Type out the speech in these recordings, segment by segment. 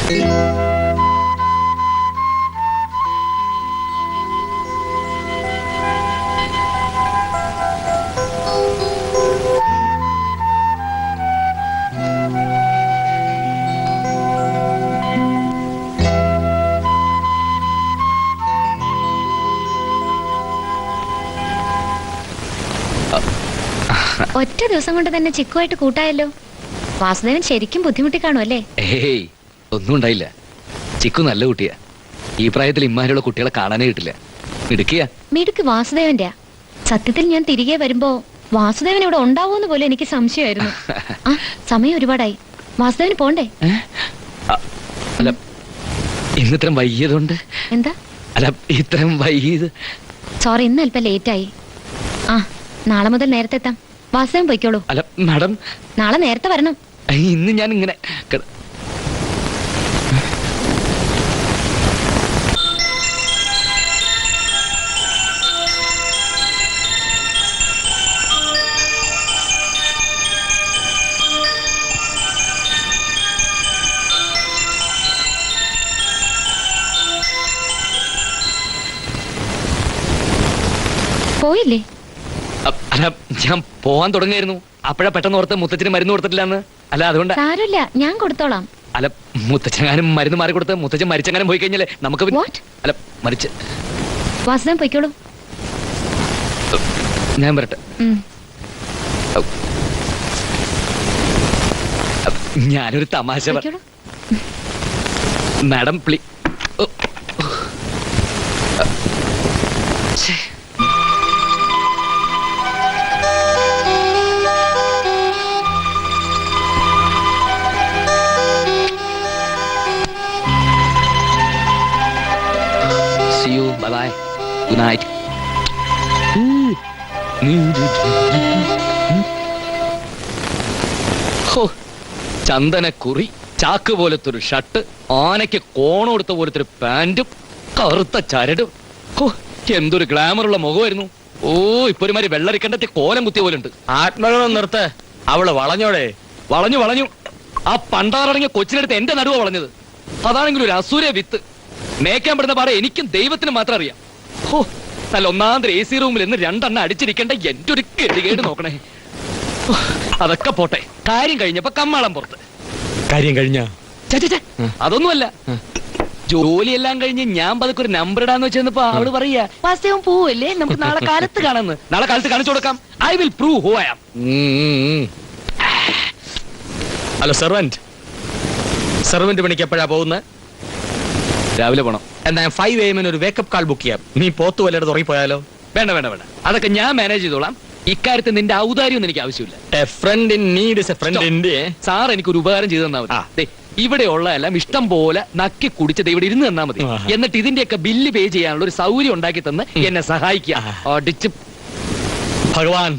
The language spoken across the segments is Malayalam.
ഒറ്റ ദിവസം കൊണ്ട് തന്നെ ചിക്കുമായിട്ട് കൂട്ടായല്ലോ. വാസുദേവൻ ശരിക്കും ബുദ്ധിമുട്ടി കാണുമല്ലേ? ഏയ്, ഒന്നും ഉണ്ടായില്ല. ചിക്കു നല്ല കുട്ടിയാ. ഈ പ്രായത്തിൽ ഇമ്മാരിയുള്ള കുട്ടികളെ കാണാനേ കിട്ടില്ല. മിടുക്ക് വാസുദേവന്റെ. സത്യത്തിൽ ഞാൻ തിരികെ വരുമ്പോ വാസുദേവൻ ഇവിടെ ഉണ്ടാവോന്ന് പോലും എനിക്ക് സംശയമായിരുന്നു. ആ സമയം ഒരുപാടായി. വാസുദേവന് പോണ്ടേ? അല്ല, ഇന്നിത്രം വൈകിയതുകൊണ്ട്. എന്താ? അല്ല, ഇത്രയും വൈകിയത്. സോറി, ഇന്ന് അല്പം ലേറ്റായി. ആ, നാളെ മുതൽ നേരത്തെ എത്താം. വാസുദേവൻ പോയിക്കോളൂ. അല്ല മാഡം, നാളെ നേരത്തെ വരണം. ഇന്ന് ഞാൻ ഇങ്ങനെ പോയില്ലേ? അല്ല, ഞാൻ പോവാൻ തുടങ്ങിയായിരുന്നു. അപ്പഴാ പെട്ടെന്ന് ഓർത്ത് മുത്തച്ഛന് മരുന്ന് കൊടുത്തിട്ടില്ലെന്ന്. അല്ല, അതുകൊണ്ട്. സാരമില്ല, ഞാൻ കൊടുത്തോളാം. അല്ല, മുത്തച്ഛനും മരുന്ന് മാറി കൊടുത്ത് മുത്തച്ഛൻ മരിച്ചെങ്ങാനും പോയി കഴിഞ്ഞാലേ നമുക്ക്. അല്ല, മരിച്ച്. വാസുദേവൻ പോയിക്കോളൂ. ഞാൻ വരട്ടെ. ഞാനൊരു തമാശ. Madam please. See you. Bye bye. Good night. ചന്ദനക്കുറി, ചാക്ക് പോലത്തെ ഒരു ഷർട്ട്, ആനയ്ക്ക് കോണം കൊടുത്ത പോലത്തെ ഒരു പാന്റും, കറുത്ത ചരടും. എന്തൊരു ഗ്ലാമറുള്ള മുഖമായിരുന്നു. ഓ, ഇപ്പൊ ഒരുമാതിരി വെള്ളരിക്കണ്ടത്തെ കോലം കുത്തിയ പോലെ ഉണ്ട്. ആത്മഗതം നിർത്ത്. അവള് വളഞ്ഞോടെ. വളഞ്ഞു. ആ പണ്ടാറടങ്ങിയ കൊച്ചിനടുത്ത് എന്റെ നടുവ വളഞ്ഞത്. അതാണെങ്കിലും ഒരു അസൂര്യ വിത്ത്. മേക്കാൻ പെടുന്ന പാടെ എനിക്കും ദൈവത്തിന് മാത്രം അറിയാം. ഓ, നല്ല ഒന്നാന്തര AC റൂമിൽ നിന്ന് 2 എണ്ണം അടിച്ചിരിക്കേണ്ട എന്റെ ഒരു ഗതികേട് നോക്കണേ. അതൊക്കെ പോട്ടെ, കാര്യം കഴിഞ്ഞപ്പോ കമ്മാളം പുറത്ത്. കാര്യം കഴിഞ്ഞ അതൊന്നുമല്ല. ജോലിയെല്ലാം കഴിഞ്ഞ് ഞാൻ പതുക്കെ ഒരു നമ്പർ ഇടാന്ന് വെച്ചപ്പോ അവള് പറയാ, വാസ്തവം പോവല്ലേ, നമുക്ക് നാളെ കാലത്ത് കാണാന്ന്. നാളെ കാലത്ത് കാണിച്ചു കൊടുക്കാം. I will prove who I am. Hello servant പണിക്ക് എപ്പോഴാ പോകുന്നത്? രാവിലെ പോണം. എന്നാ 5 AM ഒരു വേക്കപ്പ് കാൾ ബുക്ക് ചെയ്യാം. നീ പോത്തു വല്ലയുടെ തുറങ്ങിപ്പോയാലോ? വേണ്ട, അതൊക്കെ ഞാൻ മാനേജ് ചെയ്തോളാം. ഇക്കാര്യത്തിൽ നിന്റെ ഔദാര്യം ഒന്നും എനിക്ക് ആവശ്യമില്ല. സാർ എനിക്കൊരു ഉപകാരം ചെയ്തു തന്നാ മതി. ഇവിടെ ഉള്ള എല്ലാം ഇഷ്ടം പോലെ നക്കി കുടിച്ചത് ഇവിടെ ഇരുന്ന് തന്നാ മതി. എന്നിട്ട് ഇതിന്റെയൊക്കെ ബില്ല് പേ ചെയ്യാനുള്ള ഒരു സൗകര്യം ഉണ്ടാക്കി തന്ന് എന്നെ സഹായിക്കുക. അടിച്ച് ഭഗവാൻ.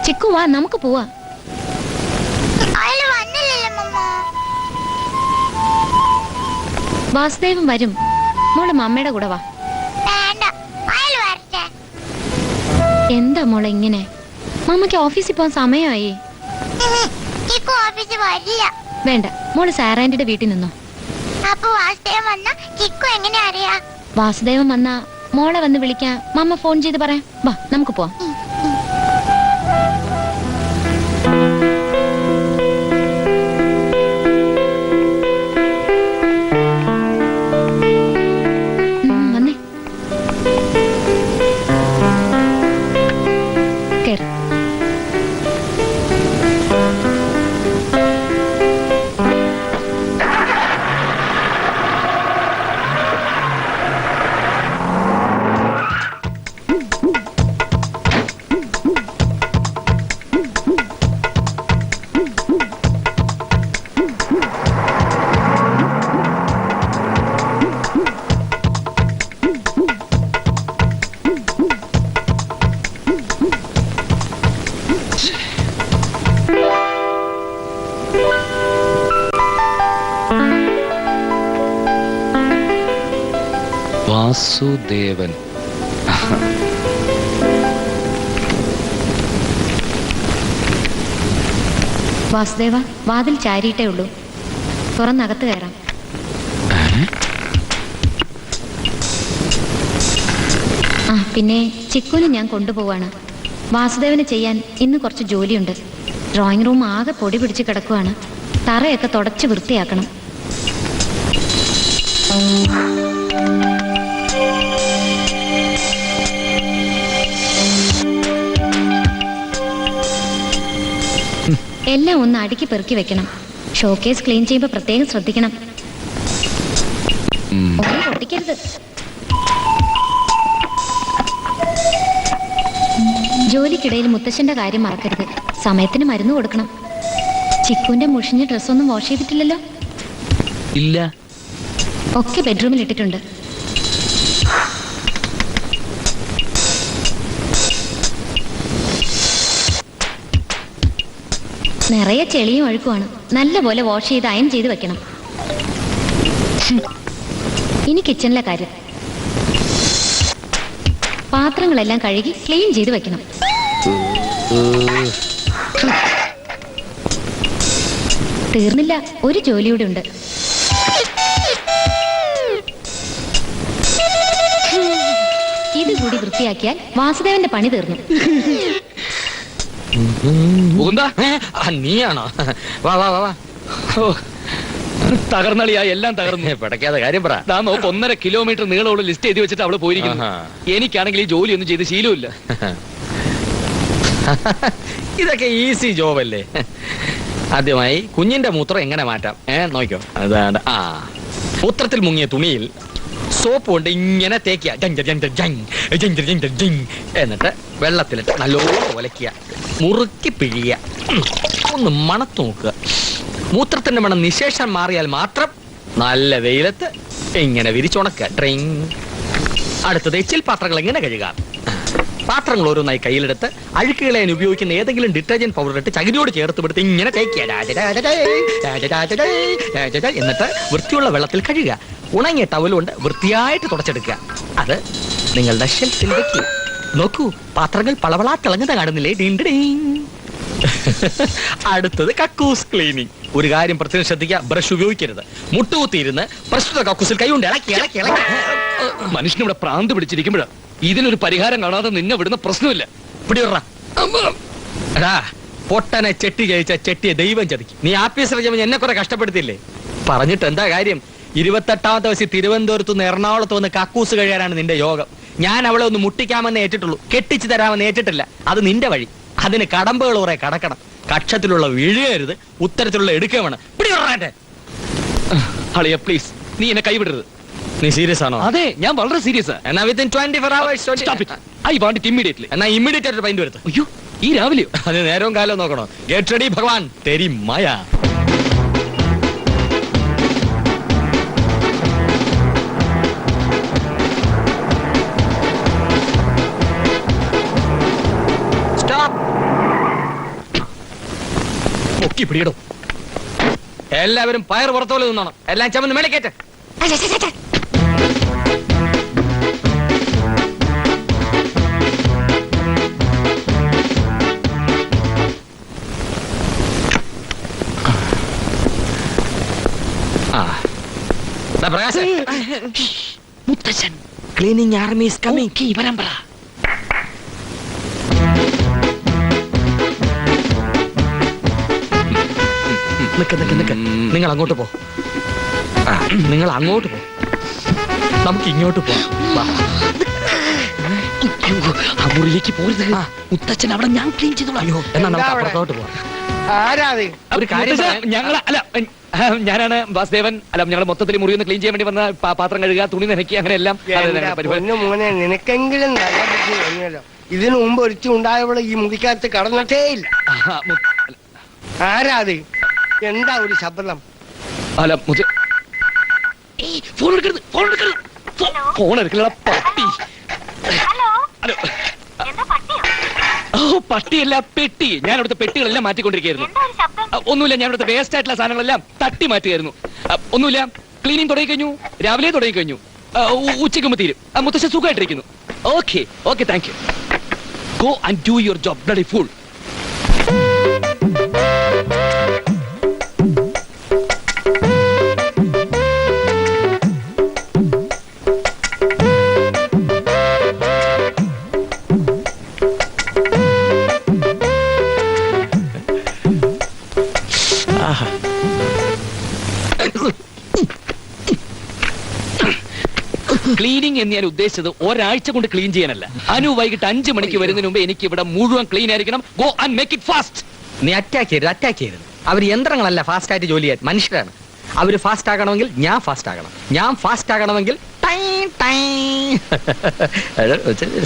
ചിക്കു വാ, നമുക്ക് പോവാ. വാസുദേവൻ വരും. മോള് മമ്മയുടെ കൂടെ വാ. എന്താ മോളെ ഇങ്ങനെ? മമ്മയ്ക്ക് ഓഫീസിൽ പോകാൻ സമയമായി. വേണ്ട, മോള് സാറാൻഡിയുടെ വീട്ടിൽ നിന്നോ. വാസുദേവൻ വന്നാ മോളെ വന്ന് വിളിക്കാൻ മമ്മ ഫോൺ ചെയ്ത് പറയാം. വാ, നമുക്ക് പോവാം. വാസുദേവൻ. വാസുദേവ, വാതിൽ ചാരിയിട്ടേ ഉള്ളൂ, തുറന്നകത്ത് കയറാം. ആ പിന്നെ ചിക്കുനെ ഞാൻ കൊണ്ടുപോവാണ്. വാസുദേവന് ചെയ്യാൻ ഇന്ന് കുറച്ച് ജോലിയുണ്ട്. ഡ്രോയിങ് റൂം ആകെ പൊടി പിടിച്ച് കിടക്കുവാണ്. തറയൊക്കെ തുടച്ച് വൃത്തിയാക്കണം. എല്ലാം ഒന്ന് അടുക്കി പെറുക്കി വെക്കണം. ഷോക്കേസ് ക്ലീൻ ചെയ്യുമ്പോൾ പ്രത്യേകം ശ്രദ്ധിക്കണം. ഒന്നും പൊട്ടിക്കരുത്. ജോലിക്കിടയിൽ മുത്തശ്ശന്റെ കാര്യം മറക്കരുത്. സമയത്തിന് മരുന്ന് കൊടുക്കണം. ചിക്കുവിന്റെ മുഷിഞ്ഞ ഡ്രസ്സൊന്നും വാഷ് ചെയ്തിട്ടില്ലല്ലോ? ഇല്ല. ഒക്കെ ബെഡ്റൂമിൽ ഇട്ടിട്ടുണ്ട്. നിറയെ ചെളിയും അഴുക്കുമാണ്. നല്ലപോലെ വാഷ് ചെയ്ത് അയൺ ചെയ്ത് വെക്കണം. ഇനി കിച്ചണിലെ കാര്യം. പാത്രങ്ങളെല്ലാം കഴുകി ക്ലീൻ ചെയ്ത് വെക്കണം. തീർന്നില്ല, ഒരു ജോലിയൂടെ ഉണ്ട്. ഇതുകൂടി വൃത്തിയാക്കിയാൽ വാസുദേവന്റെ പണി തീർന്നു. നീയാണോ? വാ വാ വാ. തകർന്നളിയാ, എല്ലാം തകർന്നു. പിടയ്ക്കാതെ കാര്യം പറ. താൻ നോക്ക്, 1.5 കിലോമീറ്റർ നീളമുള്ള ലിസ്റ്റ് എഴുതി വെച്ചിട്ട് അവള് പോയിരിക്കുന്നു. എനിക്കാണെങ്കിൽ ഈ ജോലി ഒന്നും ചെയ്ത് ശീലമില്ല. ഇതൊക്കെ ഈസി ജോബല്ലേ. ആദ്യമായി കുഞ്ഞിന്റെ മൂത്രം എങ്ങനെ മാറ്റാം നോക്കിക്കോ. അതാണ്. മൂത്രത്തിൽ മുങ്ങിയ തുണിയിൽ സോപ്പ് കൊണ്ട് ഇങ്ങനെ തേക്കുക. എന്നിട്ട് വെള്ളത്തിലിട്ട് നല്ലോണം ഒലക്കുക, മുറുക്കി പിഴിയുക, ഒന്ന് മണത്ത് നോക്കുക. മൂത്രത്തിന്റെ മണം നിശേഷം മാറിയാൽ മാത്രം നല്ല വെയിലത്ത് ഇങ്ങനെ വിരിച്ചുണക്കുക. ട്രെയിൻ. അടുത്തത് എച്ചിൽ പാത്രങ്ങൾ എങ്ങനെ കഴുകാം. പാത്രങ്ങൾ ഓരോന്നായി കയ്യിലെടുത്ത് അഴുക്കുകളെ ഉപയോഗിക്കുന്ന ഏതെങ്കിലും ഡിറ്റർജന്റ് പൗഡർ ഇട്ട് ചകിരിയോട് ചേർത്ത് എടുത്ത് ഇങ്ങനെ തേക്കുക. എന്നിട്ട് വൃത്തിയുള്ള വെള്ളത്തിൽ കഴുകുക. ഉണങ്ങിയ ടവലുകൊണ്ട് വൃത്തിയായിട്ട് തുടച്ചെടുക്കുക. അത് നിങ്ങളുടെ ഷെൽഫിൽ വെക്കുക. നോക്കൂ, പാത്രങ്ങൾ പളവളാ തിളങ്ങുന്ന കാണുന്നില്ലേ? അടുത്തത് കക്കൂസ് ക്ലീനിങ്. ഒരു കാര്യം പ്രത്യേകം ശ്രദ്ധിക്കുക, ബ്രഷ് ഉപയോഗിക്കരുത്. മുട്ടുകുത്തിയിരുന്ന് പ്രസ്തുത കക്കൂസിൽ കൈകൊണ്ട് ഇളക്കി ഇളക്കി ഇളക്കി. മനുഷ്യനിവിടെ പ്രാന്ത് പിടിച്ചിരിക്കുമ്പോഴാ ഇതിനൊരു പരിഹാരം കാണാതെ നിന്നെ വിടുന്ന പ്രശ്നമില്ല. എടാ, പൊട്ടനെ ചെട്ടി ജയിച്ച ചെട്ടിയെ ദൈവം ചതിക്കും. നീ ആഫീസർ എന്നെ കുറെ കഷ്ടപ്പെടുത്തില്ലേ? പറഞ്ഞിട്ട് എന്താ കാര്യം? 28ാമത്തെ വയസ്സിൽ തിരുവനന്തപുരത്ത് നിന്ന് എറണാകുളത്ത് വന്ന് കക്കൂസ് കഴിയാനാണ് നിന്റെ യോഗം. ഞാൻ അവളെ ഒന്ന് മുട്ടിക്കാമെന്ന് ഏറ്റിട്ടുള്ളൂ, കെട്ടിച്ചു തരാമെന്ന് ഏറ്റിട്ടില്ല. അത് നിന്റെ വഴി. അതിന് കടമ്പകൾ കുറെ കടക്കണം. കക്ഷത്തിലുള്ള വീഴുകരുത്, ഉത്തരത്തിലുള്ള എടുക്കുക വേണം. അളിയ പ്ലീസ്, നീ എന്നെ കൈവിടരുത്. നീ സീരിയസ് ആണോ? അതെ, ഞാൻ വളരെ സീരിയസ്. എന്നാ within 24 hours. I want it immediately. എന്നാ ഇമ്മീഡിയറ്റ് ആയിട്ട് പൈന്റ് വരുത്ത്. അയ്യോ, ഈ രാവിലെയോ? അത് നേരവും കാലവും നോക്കണോ? ഗെറ്റ് റെഡി ഭഗവാൻ, തെരി മായ. പിടിയിടും. എല്ലാവരും പയർ പുറത്തോലെ നിന്നോണം. എല്ലാം ചമന്ന് മേളിക്കേറ്റ്. മുത്തച്ഛൻ, ക്ലീനിങ് ആർമി ഈസ് കമ്മിങ്. വരാൻ പറ. നിങ്ങൾ അങ്ങോട്ട് പോ. നിങ്ങൾ അങ്ങോട്ട് പോ. നമുക്ക് ഇങ്ങോട്ട് പോ. ആ മുറിയിലേക്ക് പോരുത്. മുത്തച്ഛൻ അവിടെ ഞാൻ ക്ലീൻ ചെയ്തോളാം. അയ്യോ, എന്നാ നമുക്ക് അപ്പുറത്തോട്ട് പോവാം. ഒരു കാര്യം, ഞങ്ങൾ അല്ല, ഞാനാണ് വാസുദേവൻ. അല്ല, ഞങ്ങൾ മൊത്തത്തിൽ മുറി ഒന്ന് ക്ലീൻ ചെയ്യാൻ വേണ്ടി വന്ന പാത്രം കഴുകുക, തുണി നനയ്ക്കുക, അങ്ങനെ എല്ലാം. മോനെ, നിനക്കെങ്കിലും നല്ല ബുദ്ധി കഴിഞ്ഞല്ലോ. ഇതിനു മുമ്പ് ഒരിച്ചു ഉണ്ടായവള് ഈ മുറിക്കകത്ത് കടന്നിട്ടേ ഇല്ല. ആരാ അത്? എന്താ ഒരു ശബ്ദം? അല്ല, ഫോൺ എടുക്കരുത്, ഫോൺ എടുക്കരുത്, ഫോൺ എടുക്കല പട്ടി. ഹലോ, ഓ പട്ടിയല്ല, പെട്ടി. ഞാൻ ഇവിടുത്തെ പെട്ടികളെല്ലാം മാറ്റിക്കൊണ്ടിരിക്കുകയായിരുന്നു. ഒന്നുമില്ല, ഞാൻ ഇവിടുത്തെ വേസ്റ്റ് ആയിട്ടുള്ള സാധനങ്ങളെല്ലാം തട്ടി മാറ്റുകയായിരുന്നു. ഒന്നുമില്ല, ക്ലീനിങ് തുടങ്ങി കഴിഞ്ഞു, രാവിലെ തുടങ്ങി കഴിഞ്ഞു. ഉച്ചയ്ക്കുമ്പോ തീരും മുത്തശ്ശൻ സുഖമായിട്ടിരിക്കുന്നു. Okay okay, thank you. Go and do your job, bloody fool. Cleaning എന്ന് ഞാൻ ഉദ്ദേശിച്ചത് ഒരാഴ്ച കൊണ്ട് ക്ലീൻ ചെയ്യാനല്ല. അനു വൈകിട്ട് 5 മണിക്ക് വരുന്നതിന് മുമ്പ് എനിക്ക് ഇവിടെ മുഴുവൻ ക്ലീൻ ആയിരിക്കണം. Go and make it fast. നീ അറ്റാക്ക് ചെയ്യരുത്. അവർ യന്ത്രങ്ങളല്ല ഫാസ്റ്റ് ആയിട്ട് ജോലി ചെയ്യാൻ, മനുഷ്യരാണ്. അവര് ഫാസ്റ്റ് ആകണമെങ്കിൽ ഞാൻ ഫാസ്റ്റ് ആകണം, ഞാൻ ഫാസ്റ്റ് ആകണമെങ്കിൽ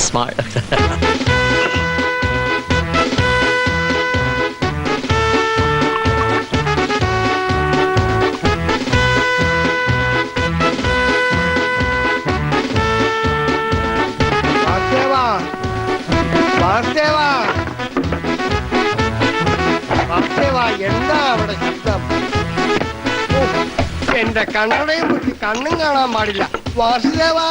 സ്മാർട്ട്. എന്താ അവിടെ ശബ്ദം? എന്റെ കണ്ണടയും കുത്തി കണ്ണും കാണാൻ പാടില്ല. വാസുദേവാ